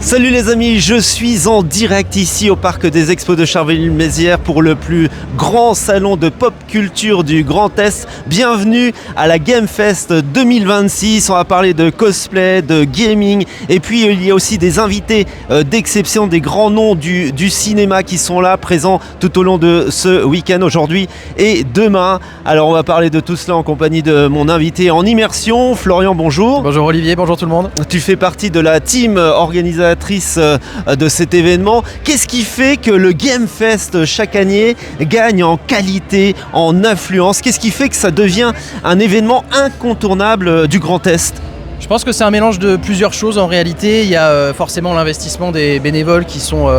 Salut les amis, je suis en direct ici au parc des expos de Charleville-Mézières pour le plus grand salon de pop culture du Grand Est. Bienvenue à la Game Fest 2026, on va parler de cosplay, de gaming et puis il y a aussi des invités d'exception, des grands noms du cinéma qui sont là, présents tout au long de ce week-end aujourd'hui et demain. Alors on va parler de tout cela en compagnie de mon invité en immersion, Florian, bonjour. Bonjour Olivier, bonjour tout le monde. Tu fais partie de la team organisatrice de cet événement. Qu'est-ce qui fait que le Game Fest chaque année gagne en qualité, en influence? Qu'est-ce qui fait que ça devient un événement incontournable du Grand Est? Je pense que c'est un mélange de plusieurs choses en réalité. Il y a forcément l'investissement des bénévoles qui sont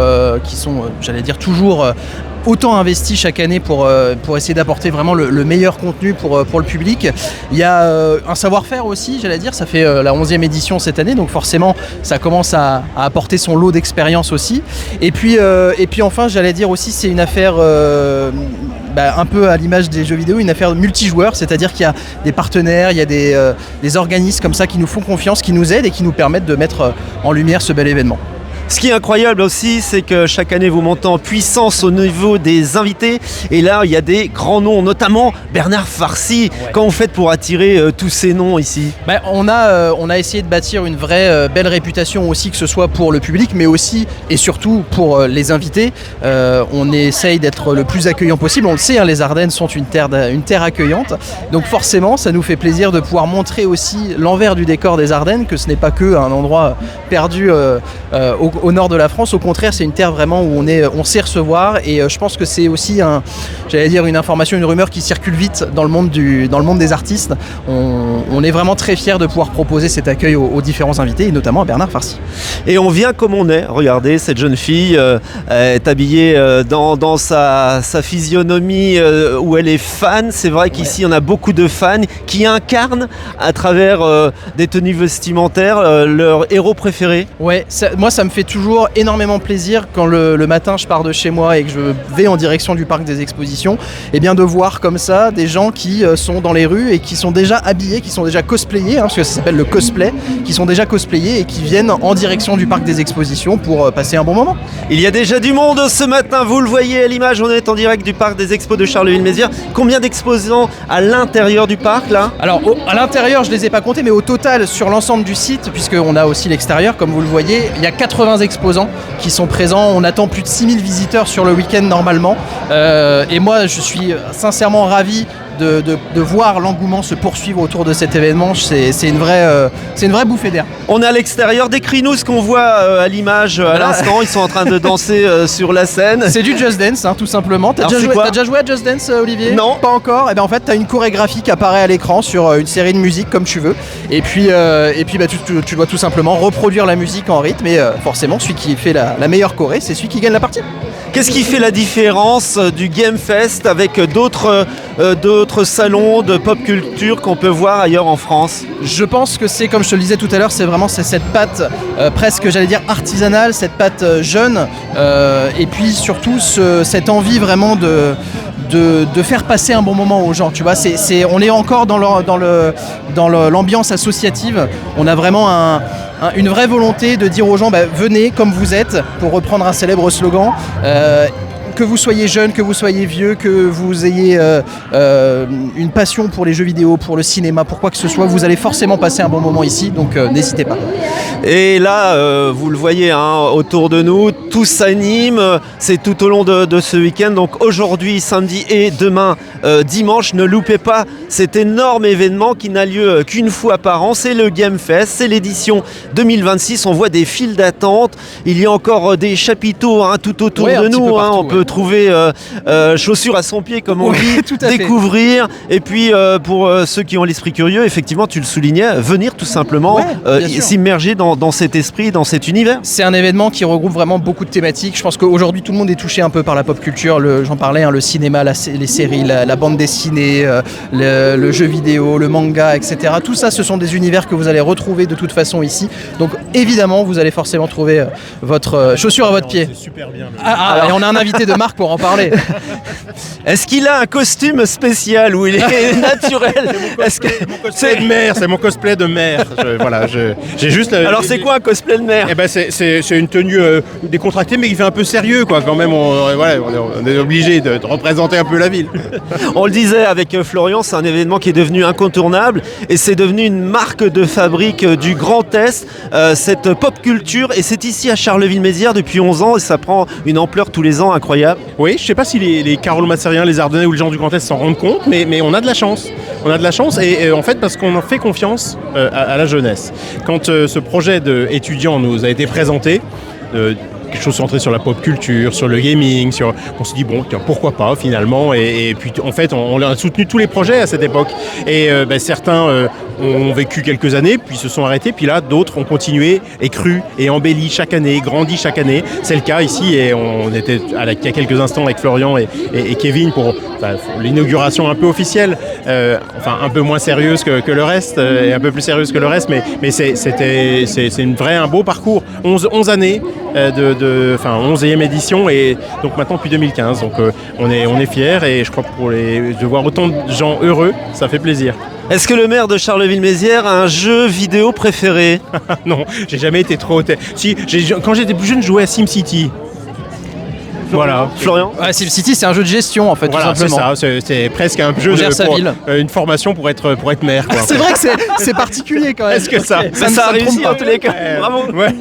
j'allais dire toujours autant investis chaque année pour essayer d'apporter vraiment le meilleur contenu pour le public. Il y a un savoir-faire aussi, j'allais dire, ça fait la 11e édition cette année, donc forcément ça commence à apporter son lot d'expérience aussi. Et puis enfin, j'allais dire aussi, c'est une affaire un peu à l'image des jeux vidéo, une affaire multijoueur, c'est-à-dire qu'il y a des partenaires, il y a des organismes comme ça qui nous font confiance, qui nous aident et qui nous permettent de mettre en lumière ce bel événement. Ce qui est incroyable aussi, c'est que chaque année vous montez en puissance au niveau des invités. Et là, il y a des grands noms, notamment Bernard Farcy. Ouais. Comment vous faites pour attirer tous ces noms ici? On a essayé de bâtir une vraie belle réputation aussi, que ce soit pour le public, mais aussi et surtout pour les invités. On essaye d'être le plus accueillant possible. On le sait, les Ardennes sont une terre accueillante. Donc forcément, ça nous fait plaisir de pouvoir montrer aussi l'envers du décor des Ardennes, que ce n'est pas que un endroit perdu au nord de la France. Au contraire, c'est une terre vraiment où on sait recevoir, et je pense que c'est aussi une information, une rumeur qui circule vite dans le monde des artistes. On est vraiment très fiers de pouvoir proposer cet accueil aux différents invités, et notamment à Bernard Farcy. Et on vient comme on est. Regardez, cette jeune fille est habillée dans sa physionomie où elle est fan. C'est vrai qu'ici on a beaucoup de fans qui incarnent à travers des tenues vestimentaires leur héros préféré. Ouais, moi ça me fait toujours énormément plaisir quand le matin je pars de chez moi et que je vais en direction du parc des expositions, et bien de voir comme ça des gens qui sont dans les rues et qui sont déjà habillés, qui sont déjà cosplayés, parce que ça s'appelle le cosplay, qui sont déjà cosplayés et qui viennent en direction du parc des expositions pour passer un bon moment. Il y a déjà du monde ce matin, vous le voyez à l'image, on est en direct du parc des expos de Charleville-Mézières. Combien d'exposants à l'intérieur du parc là? Alors à l'intérieur je les ai pas comptés, mais au total sur l'ensemble du site, puisqu'on a aussi l'extérieur comme vous le voyez, il y a 80 exposants qui sont présents. On attend plus de 6000 visiteurs sur le week-end normalement, et moi je suis sincèrement ravi de voir l'engouement se poursuivre autour de cet événement. C'est une vraie bouffée d'air. On est à l'extérieur, décris-nous ce qu'on voit à l'image à l'instant. Ils sont en train de danser sur la scène. C'est du Just Dance, tout simplement. T'as déjà joué à Just Dance, Olivier? Non. Pas encore. Et en fait t'as une chorégraphie qui apparaît à l'écran sur une série de musique comme tu veux, et puis tu dois tout simplement reproduire la musique en rythme, et forcément celui qui fait la meilleure choré, c'est celui qui gagne la partie. Qu'est-ce qui fait la différence du Game Fest avec d'autres salons de pop culture qu'on peut voir ailleurs en France? Je pense que c'est, comme je te le disais tout à l'heure, c'est cette patte presque, j'allais dire, artisanale, cette patte jeune, et puis surtout cette envie vraiment de faire passer un bon moment aux gens, tu vois. On est encore dans l'ambiance associative. On a vraiment une vraie volonté de dire aux gens, venez comme vous êtes, pour reprendre un célèbre slogan. Que vous soyez jeune, que vous soyez vieux, que vous ayez une passion pour les jeux vidéo, pour le cinéma, pour quoi que ce soit, vous allez forcément passer un bon moment ici, donc n'hésitez pas. Et là, vous le voyez autour de nous, tout s'anime, c'est tout au long de ce week-end, donc aujourd'hui, samedi et demain, dimanche, ne loupez pas cet énorme événement qui n'a lieu qu'une fois par an, c'est le Game Fest, c'est l'édition 2026, on voit des files d'attente, il y a encore des chapiteaux tout autour de nous, on peut trouver chaussures à son pied comme on dit, découvrir, et puis pour ceux qui ont l'esprit curieux, effectivement tu le soulignais, venir tout simplement s'immerger dans cet esprit, dans cet univers. C'est un événement qui regroupe vraiment beaucoup de thématiques. Je pense qu'aujourd'hui tout le monde est touché un peu par la pop culture, j'en parlais, le cinéma, les séries, la bande dessinée, le jeu vidéo, le manga, etc. Tout ça, ce sont des univers que vous allez retrouver de toute façon ici, donc évidemment vous allez forcément trouver votre chaussure à votre pied. C'est super bien. Et on a un invité de marque pour en parler. Est-ce qu'il a un costume spécial ou il est naturel? C'est mon cosplay de maire. J'ai juste. Alors c'est quoi un cosplay de maire? Eh ben c'est une tenue décontractée mais qui fait un peu sérieux quoi. Quand même on est obligé de représenter un peu la ville. On le disait avec Florian, c'est un événement qui est devenu incontournable et c'est devenu une marque de fabrique du Grand Est, cette pop culture, et c'est ici à Charleville-Mézières depuis 11 ans et ça prend une ampleur tous les ans incroyable. Oui, je sais pas si les Carolo-Massériens, les Ardennais ou les gens du Grand Est s'en rendent compte, mais on a de la chance. On a de la chance et en fait parce qu'on en fait confiance à la jeunesse. Quand ce projet d'étudiant nous a été présenté, quelque chose centré sur la pop culture, sur le gaming, on se dit bon tiens, pourquoi pas finalement, et puis en fait on a soutenu tous les projets à cette époque et certains ont vécu quelques années puis se sont arrêtés, puis là d'autres ont continué et cru et embelli chaque année, grandi chaque année. C'est le cas ici et on était il y a quelques instants avec Florian et Kevin pour l'inauguration un peu officielle, un peu moins sérieuse que le reste et un peu plus sérieuse que le reste, mais c'est un beau parcours, 11 années 11e édition et donc maintenant depuis 2015, donc on est fiers et je crois que de voir autant de gens heureux, ça fait plaisir. Est-ce que le maire de Charleville-Mézières a un jeu vidéo préféré? Non, j'ai jamais été trop... Si, quand j'étais plus jeune, je jouais à SimCity. Voilà. Florian? SimCity, c'est un jeu de gestion en fait, voilà, tout simplement. C'est ça, c'est presque un jeu une formation pour être maire. Quoi. C'est vrai que c'est particulier quand même. Est-ce que ça a réussi en tous les cas. Bravo. Ouais.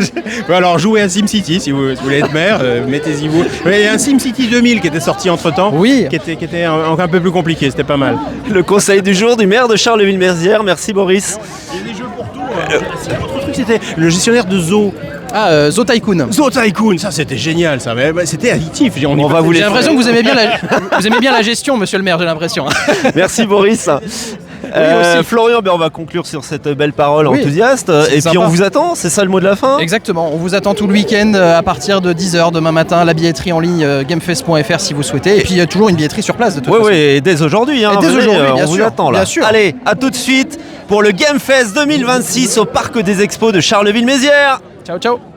Alors jouez à SimCity si vous voulez être maire, mettez-y vous. Mais il y a un SimCity 2000 qui était sorti entre temps, oui, qui était un peu plus compliqué, c'était pas mal. Le conseil du jour du maire de Charleville-Mézières, merci Boris. Il y a des jeux pour tout. L'autre truc c'était le gestionnaire de zoo. Zoo Tycoon. Zoo Tycoon, ça c'était génial, ça. C'était addictif. J'ai l'impression que vous aimez bien la gestion, monsieur le maire, j'ai l'impression. Merci Boris. Florian, on va conclure sur cette belle parole enthousiaste. Et sympa. Puis on vous attend, c'est ça le mot de la fin? Exactement, on vous attend tout le week-end à partir de 10h demain matin, la billetterie en ligne gamefest.fr si vous souhaitez. Et puis il y a toujours une billetterie sur place de toute façon. Oui, dès aujourd'hui. Dès aujourd'hui, on vous attend là. Bien sûr. Allez, à tout de suite pour le Gamefest 2026 au Parc des Expos de Charleville-Mézières. Ciao, ciao.